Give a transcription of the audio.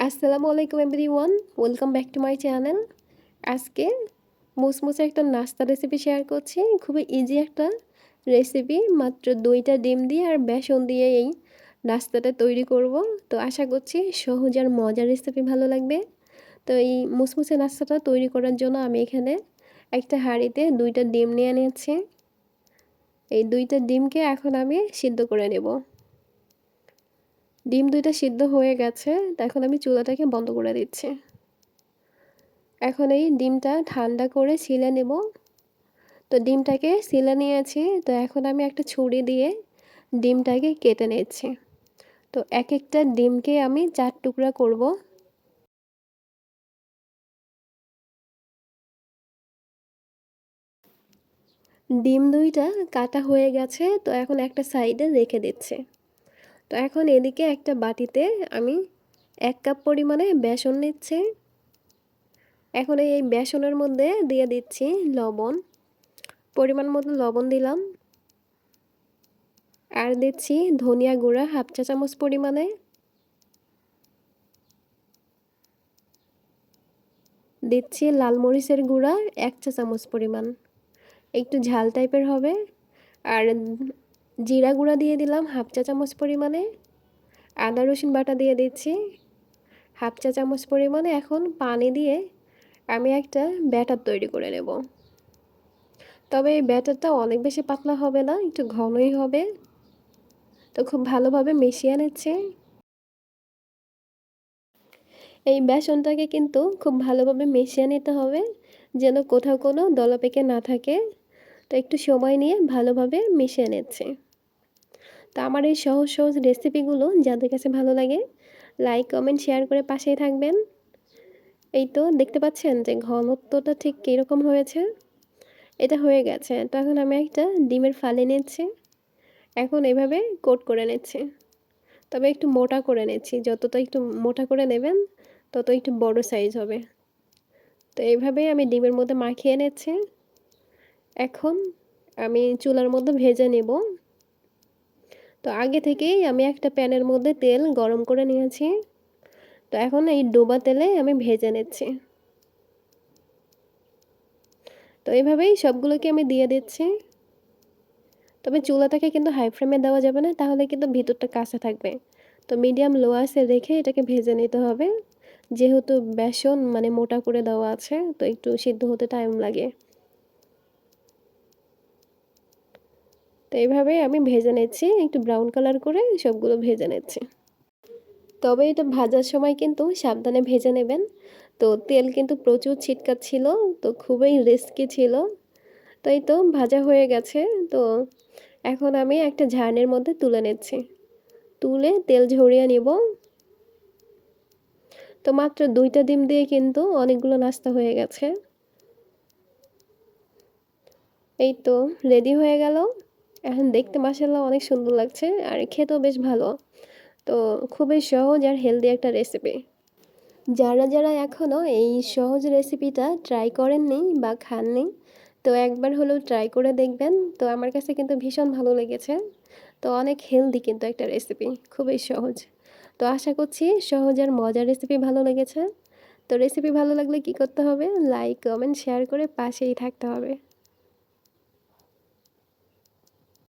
আসসালামু আলাইকুম everyone, welcome back to my channel. আজকে মুসমুসে একটা নাস্তা রেসিপি শেয়ার করছি। খুবই ইজি একটা রেসিপি, মাত্র 2টা ডিম দিয়ে আর বেসন দিয়ে এই নাস্তাটা তৈরি করব। তো আশা করছি সহজ আর মজার রেসিপি ভালো লাগবে। তো এই মুসমুসে নাস্তাটা তৈরি করার জন্য আমি এখানে একটা হাঁড়িতে 2টা ডিম নিয়ে নিয়েছি। এই 2টা ডিমকে এখন আমি সিদ্ধ করে নেব। ডিম 2টা সিদ্ধ হয়ে গেছে, তো এখন আমি চুলাটাকে বন্ধ করে দিচ্ছি। এখন এই ডিমটা ঠান্ডা করে ছিলে নেব। তো ডিমটাকে ছিলে নিয়েছি, তো এখন আমি একটা ছুরি দিয়ে ডিমটাকে কেটে নিচ্ছি। তো এক একটা ডিমকে আমি 4 টুকরা করব। ডিম 2টা কাটা হয়ে গেছে, তো এখন একটা সাইডে রেখে দিচ্ছি। তো এখন এদিকে একটা বাটিতে আমি 1 কাপ পরিমাণে বেসন নিচ্ছি। এখন এই বেসনের মধ্যে দিয়ে দিচ্ছি লবণ, পরিমাণ মতো লবণ দিলাম। আর দিচ্ছি ধনিয়া গুঁড়া 1/2 চা চামচ পরিমাণে। দিচ্ছি লাল মরিচের গুঁড়া 1 চা চামচ পরিমাণ, একটু ঝাল টাইপের হবে। আর জিরা গুঁড়া দিয়ে দিলাম 1/2 চা চামচ পরিমাণে। আদা রসুন বাটা দিয়ে দিচ্ছি 1/2 চা চামচ পরিমাণে। এখন পানি দিয়ে আমি একটা ব্যাটার তৈরি করে নেব। তবে এই ব্যাটারটা অনেক বেশি পাতলা হবে না, একটু ঘনই হবে। তো খুব ভালোভাবে মিশিয়ে নিচ্ছি। এই বেসনটাকে কিন্তু খুব ভালোভাবে মিশিয়ে নিতে হবে, যেন কোথাও কোনো দলা পেকে না থাকে। তো একটু সময় নিয়ে ভালোভাবে মিশিয়ে নিচ্ছি। তো আমার এই সহজ সহজ রেসিপিগুলো যাদের কাছে ভালো লাগে, লাইক কমেন্ট শেয়ার করে পাশেই থাকবেন। এই তো দেখতে পাচ্ছেন যে ঘনত্বটা ঠিক কীরকম হয়েছে। এটা হয়ে গেছে, তো এখন আমি একটা ডিমের ফালি নিচ্ছি। এখন এভাবে কোট করে নিচ্ছি, তবে একটু মোটা করে নিচ্ছি। যতটা একটু মোটা করে নেবেন তত একটু বড় সাইজ হবে। তো এইভাবেই আমি ডিমের মধ্যে মাখিয়ে নিচ্ছি। এখন আমি চুলার মধ্যে ভেজে নেব। তো আগে থেকেই আমি একটা প্যানের মধ্যে তেল গরম করে নিয়েছি। তো এখন এই ডোবা তেলে আমি ভেজে নিচ্ছি। তো এইভাবেই সবগুলোকে আমি দিয়ে দিচ্ছি। তবে চুলাটাকে কিন্তু হাই ফ্লেমে দেওয়া যাবে না, তাহলে কিন্তু ভিতরটা কাঁচা থাকবে। তো মিডিয়াম লো আঁচে রেখে এটাকে ভেজে নিতে হবে। যেহেতু বেসন মানে মোটা করে দেওয়া আছে, তো একটু সিদ্ধ হতে টাইম লাগে। তো এইভাবেই আমি ভেজে নিচ্ছি, একটু ব্রাউন কালার করে সবগুলো ভেজে নিচ্ছি। তবে এটা ভাজার সময় কিন্তু সাবধানে ভেজে নেবেন। তো তেল কিন্তু প্রচুর ছিটকাচ্ছিল, তো খুবই রিস্কি ছিল। তো এই তো ভাজা হয়ে গেছে। তো এখন আমি একটা ঝারনির মধ্যে তুলে নিচ্ছি, তুলে তেল ঝরিয়ে নিব। তো মাত্র 2টা ডিম দিয়ে কিন্তু অনেকগুলো নাস্তা হয়ে গেছে। এই তো রেডি হয়ে গেল। এখন দেখতে মাশাআল্লাহ অনেক সুন্দর লাগছে, আর খেতেও বেশ ভালো। তো খুবই সহজ আর হেলদি একটা রেসিপি। যারা যারা এখনও এই সহজ রেসিপিটা ট্রাই করেননি বা খাননি, তো একবার হলেও ট্রাই করে দেখবেন। তো আমার কাছে কিন্তু ভীষণ ভালো লেগেছে। তো অনেক হেলদি কিন্তু একটা রেসিপি, খুবই সহজ। তো আশা করছি সহজ আর মজার রেসিপি ভালো লেগেছে। তো রেসিপি ভালো লাগলে কি করতে হবে? লাইক কমেন্ট শেয়ার করে পাশেই থাকতে হবে।